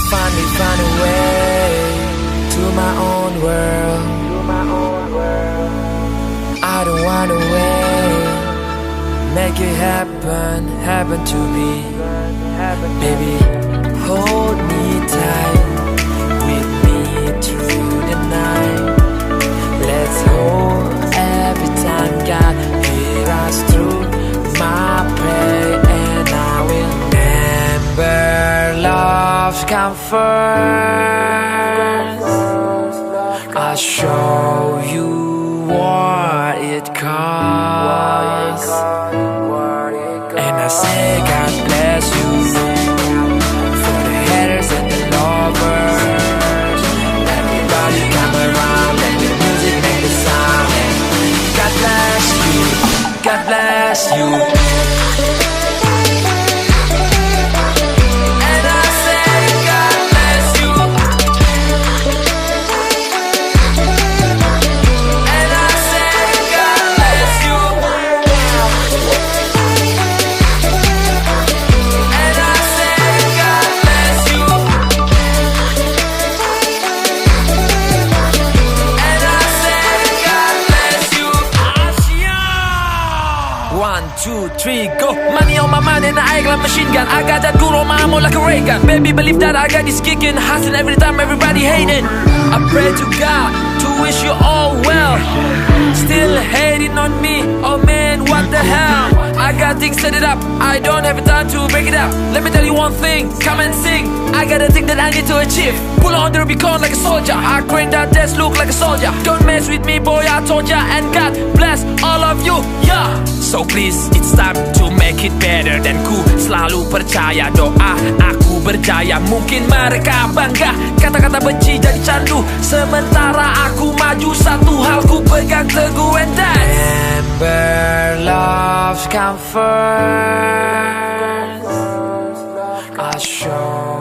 Finally find a way to my own world. I don't wanna wait. Make it happen to me. Baby, hold me tight, with me through the night. Let's hold every time God hear us through my pain, and I will remember love's come first. I'll show you what it costs, and I say God bless you for the haters and the lovers. Everybody come around, let the music make the sound, and God bless you, God bless you. One, two, three, go. Money on my mind and I act like machine gun. I got that good on my ammo like a ray gun. Baby, believe that I got this kicking, hustling every time everybody hating. I pray to God to wish you all well. Still hating on me, oh man, what the hell. I got things set it up, I don't have time to break it up. Let me tell you one thing, come and sing. I got a thing that I need to achieve. Pull on the Rubicon like a soldier. I crank that desk, look like a soldier. Don't mess with me, boy, I told ya. And God bless all of you, yeah. So please, it's time to make it better. Dan ku selalu percaya doa aku berjaya. Mungkin mereka bangga, kata-kata benci jadi candu. Sementara aku maju, satu hal ku pegang teguh, and that's remember love's come first. I'll show